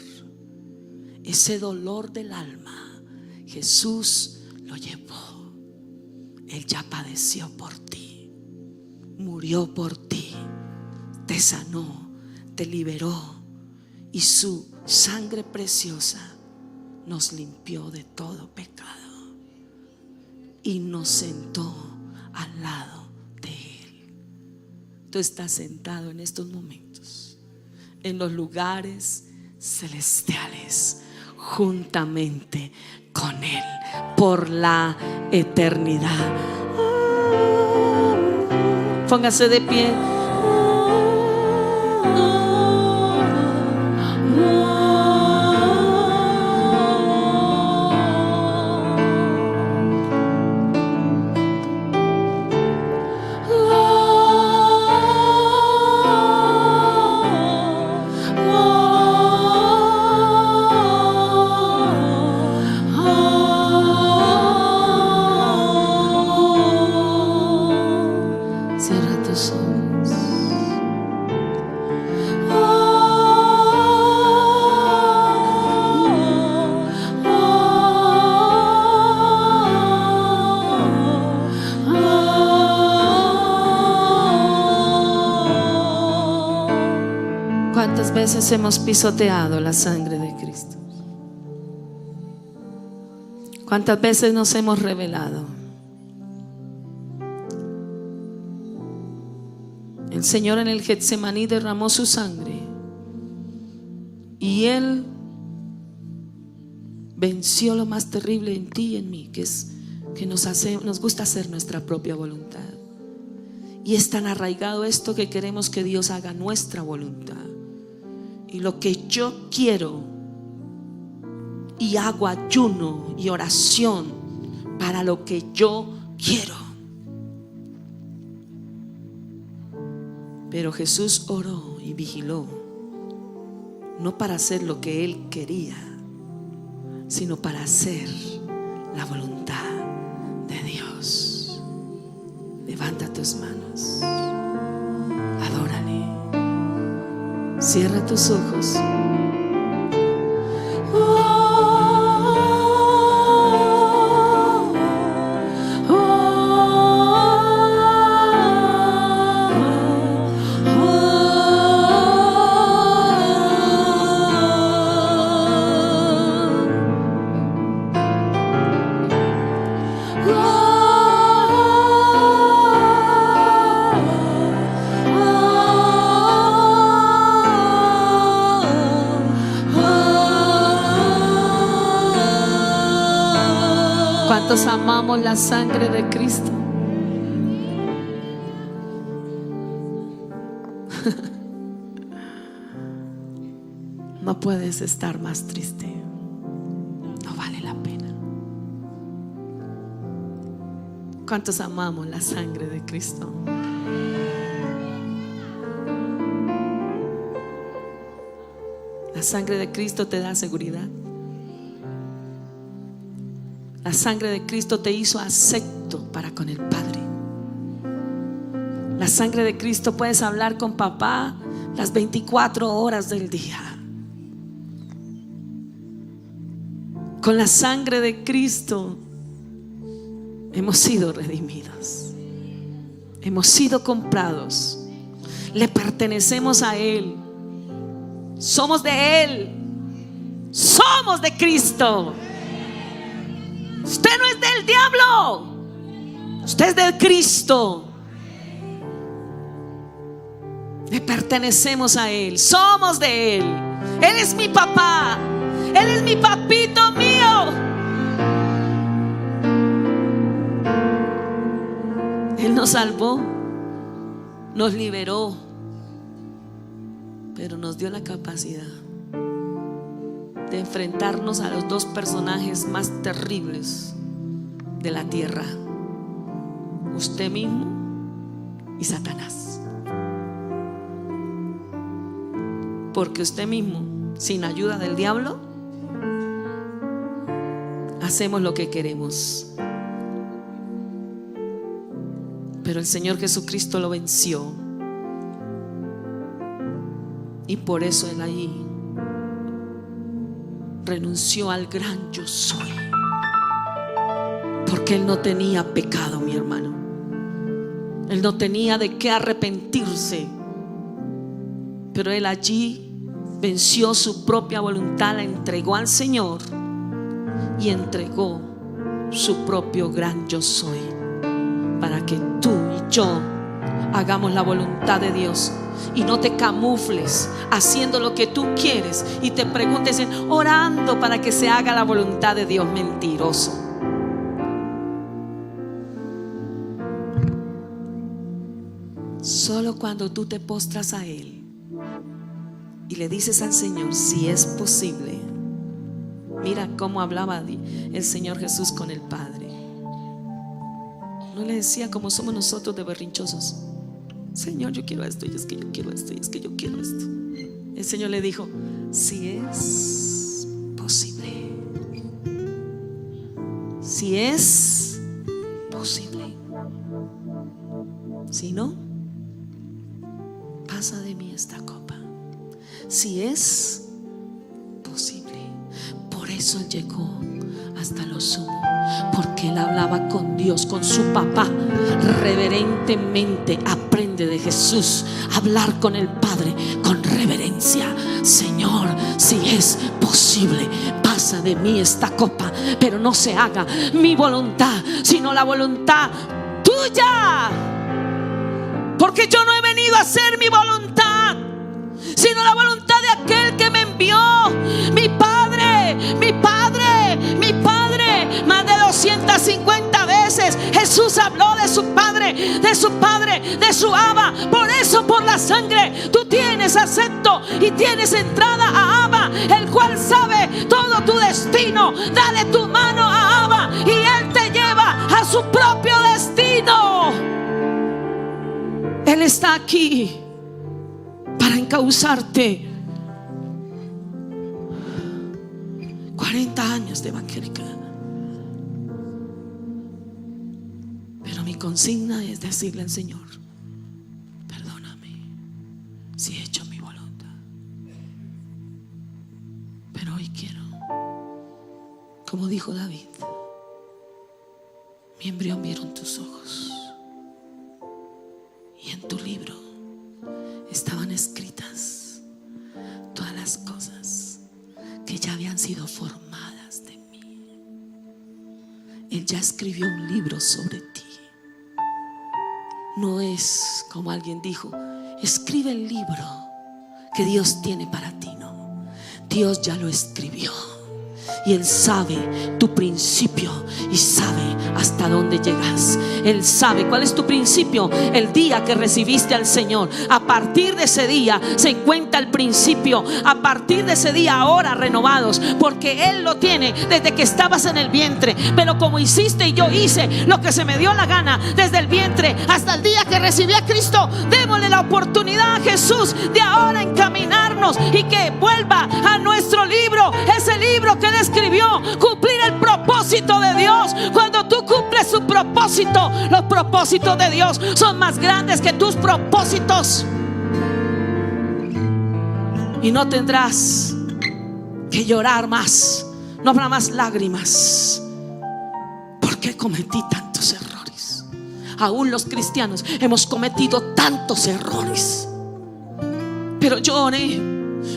ese dolor del alma, Jesús lo llevó. Él ya padeció por ti, murió por ti, te sanó, te liberó, y su sangre preciosa nos limpió de todo pecado y nos sentó al lado de Él. Tú estás sentado en estos momentos en los lugares celestiales juntamente con Él por la eternidad. Póngase de pie. Cierra tus ojos. veces hemos pisoteado la sangre de Cristo? ¿Cuántas veces nos hemos rebelado? El Señor en el Getsemaní derramó su sangre y Él venció lo más terrible en ti y en mí, que es que nos gusta hacer nuestra propia voluntad. Y es tan arraigado esto que queremos que Dios haga nuestra voluntad. Y lo que yo quiero, y hago ayuno y oración para lo que yo quiero. Pero Jesús oró y vigiló, no para hacer lo que Él quería, sino para hacer la voluntad de Dios. Levanta tus manos, adórale, cierra tus ojos. ¿Cuántos amamos la sangre de Cristo? No puedes estar más triste. No vale la pena. ¿Cuántos amamos la sangre de Cristo? La sangre de Cristo te da seguridad. La sangre de Cristo te hizo acepto para con el Padre. La sangre de Cristo puedes hablar con papá las 24 horas del día. Con la sangre de Cristo hemos sido redimidos, hemos sido comprados, le pertenecemos a Él, somos de Él, somos de Cristo. Usted no es del diablo, usted es de Cristo. Le pertenecemos a Él, somos de Él. Él es mi papá, Él es mi papito mío. Él nos salvó, nos liberó, pero nos dio la capacidad de enfrentarnos a los dos personajes más terribles de la tierra: usted mismo y Satanás. Porque usted mismo, sin ayuda del diablo, hacemos lo que queremos. Pero el Señor Jesucristo lo venció, y por eso Él ahí renunció al gran yo soy, porque Él no tenía pecado, mi hermano. Él no tenía de qué arrepentirse, pero Él allí venció su propia voluntad, la entregó al Señor y entregó su propio gran yo soy, para que tú y yo hagamos la voluntad de Dios. Y no te camufles haciendo lo que tú quieres y te preguntes orando para que se haga la voluntad de Dios. Mentiroso. Solo cuando tú te postras a Él y le dices al Señor, si es posible. Mira cómo hablaba el Señor Jesús con el Padre. No le decía como somos nosotros de berrinchosos: Señor, yo quiero esto, y es que yo quiero esto, y es que yo quiero esto. El Señor le dijo: si es posible, si es posible. Si no, pasa de mí esta copa. Si es posible. Por eso Él llegó hasta lo sumo, porque Él hablaba con Dios, con su papá, reverentemente. Aprende de Jesús hablar con el Padre con reverencia. Señor, si es posible, pasa de mí esta copa, pero no se haga mi voluntad, sino la voluntad tuya. Porque yo no he venido a hacer mi voluntad, sino la voluntad de aquel que me envió. Mi Padre, mi Padre, mi Padre. Más de 250 veces Jesús habló de su Padre, de su Padre, de su Abba. Por eso, por la sangre, tú tienes acepto y tienes entrada a Abba, el cual sabe todo tu destino. Dale tu mano a Abba y Él te lleva a su propio destino. Él está aquí para encauzarte. 40 años de evangélica, pero mi consigna es decirle al Señor: perdóname si he hecho mi voluntad, pero hoy quiero, como dijo David, mi embrión vieron tus ojos, y en tu libro estaban escritas todas las cosas que ya habían sido formadas de mí. Él ya escribió un libro sobre ti. No es como alguien dijo: escribe el libro que Dios tiene para ti. No, Dios ya lo escribió. Y Él sabe tu principio y sabe hasta dónde llegas. Él sabe cuál es tu principio. El día que recibiste al Señor, a partir de ese día se encuentra el principio. A partir de ese día ahora renovados, porque Él lo tiene desde que estabas en el vientre. Pero como hiciste y yo hice lo que se me dio la gana desde el vientre hasta el día que recibí a Cristo, démosle la oportunidad a Jesús de ahora encaminarnos y que vuelva a nuestro libro, ese libro que Él escribió, cumplir el propósito de Dios. Cuando tú cumples su propósito, los propósitos de Dios son más grandes que tus propósitos, y no tendrás que llorar más, no habrá más lágrimas, porque cometí tantos errores. Aún los cristianos hemos cometido tantos errores, pero yo oré,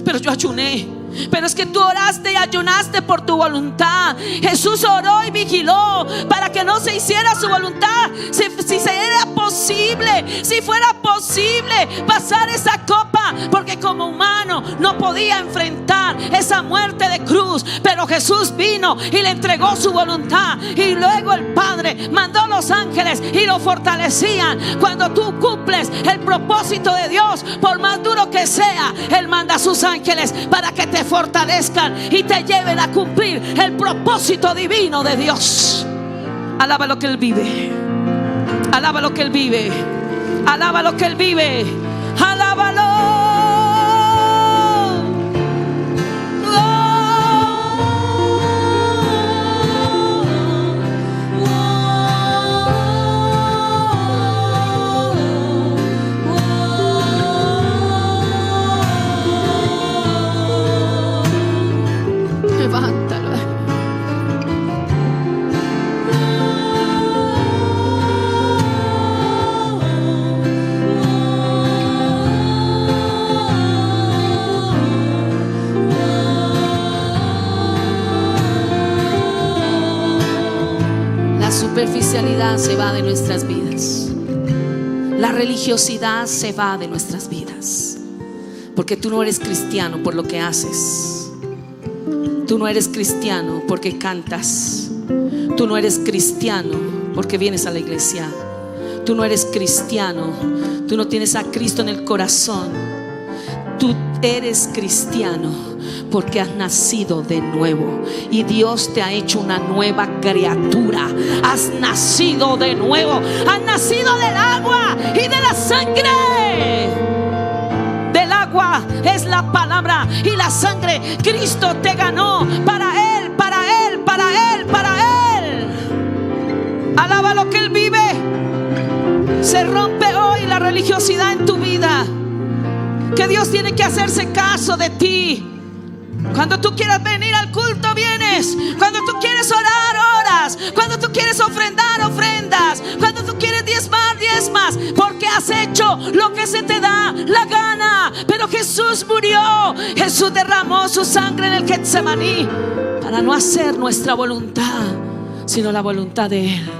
pero yo ayuné. Pero es que tú oraste y ayunaste por tu voluntad. Jesús oró y vigiló para que no se hiciera su voluntad. Si era posible, si fuera posible pasar esa copa, porque como humano no podía enfrentar esa muerte de cruz. Pero Jesús vino y le entregó su voluntad, y luego el Padre mandó los ángeles y lo fortalecían. Cuando tú cumples el propósito de Dios, por más duro que sea, Él manda a sus ángeles para que te fortalezcan y te lleven a cumplir el propósito divino de Dios. Alaba lo que Él vive. Alaba lo que Él vive. Alaba lo que Él vive. Alábalo. Levántalo. La superficialidad se va de nuestras vidas. La religiosidad se va de nuestras vidas. Porque tú no eres cristiano por lo que haces. Tú no eres cristiano porque cantas. Tú no eres cristiano porque vienes a la iglesia. Tú no eres cristiano. Tú no tienes a Cristo en el corazón. Tú eres cristiano porque has nacido de nuevo, y Dios te ha hecho una nueva criatura. Has nacido de nuevo. Has nacido del agua y de la sangre. Del agua es la palabra, y la sangre Cristo te ganó para Él, para Él, para Él, para Él. Alaba lo que Él vive. Se rompe hoy la religiosidad en tu vida, que Dios tiene que hacerse caso de ti. Cuando tú quieras venir al culto, vienes. Cuando tú quieres orar, oras. Cuando tú quieres ofrendar, ofrendas. Cuando tú quieres diezmar, diezmas. Porque has hecho lo que se te da la gana. Pero Jesús murió. Jesús derramó su sangre en el Getsemaní para no hacer nuestra voluntad, sino la voluntad de Él.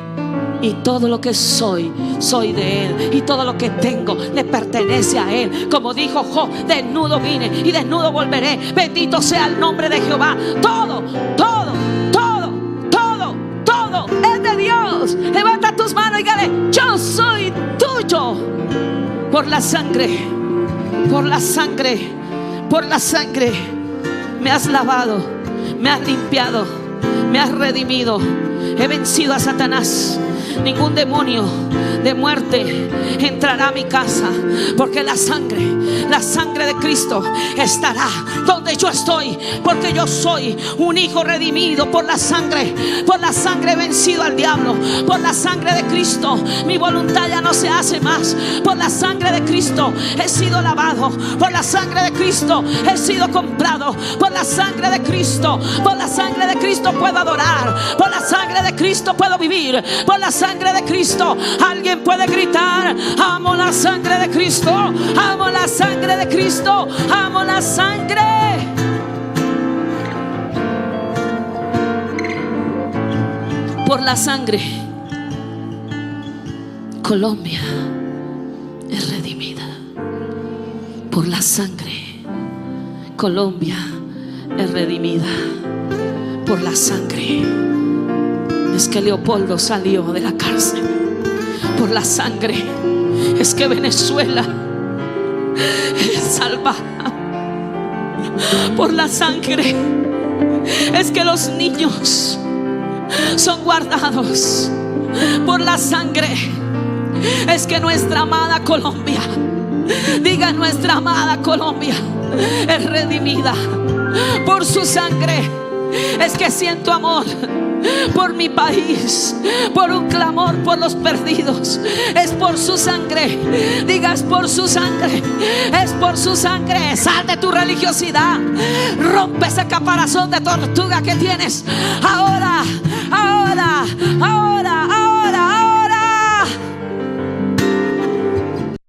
Y todo lo que soy, soy de Él. Y todo lo que tengo le pertenece a Él. Como dijo Job, desnudo vine y desnudo volveré. Bendito sea el nombre de Jehová. Todo, todo, todo, todo, todo es de Dios. Levanta tus manos y dígale: yo soy tuyo. Por la sangre, por la sangre, por la sangre me has lavado, me has limpiado, me has redimido. He vencido a Satanás. Ningún demonio de muerte entrará a mi casa, porque la sangre de Cristo estará donde yo estoy, porque yo soy un hijo redimido por la sangre he vencido al diablo. Por la sangre de Cristo mi voluntad ya no se hace más. Por la sangre de Cristo he sido lavado. Por la sangre de Cristo he sido comprado. Por la sangre de Cristo puedo adorar. Por la sangre de Cristo puedo vivir. Por la sangre de Cristo alguien puede gritar: amo la sangre de Cristo, amo la sangre de Cristo, amo la sangre. Por la sangre Colombia es redimida. Por la sangre Colombia es redimida. Por la sangre es que Leopoldo salió de la cárcel. Por la sangre es que Venezuela es salvada. Por la sangre es que los niños son guardados. Por la sangre es que nuestra amada Colombia, diga, nuestra amada Colombia es redimida. Por su sangre es que siento amor por mi país, por un clamor por los perdidos. Es por su sangre, diga, es por su sangre, es por su sangre. Sal de tu religiosidad, rompe ese caparazón de tortuga que tienes. Ahora, ahora, ahora, ahora.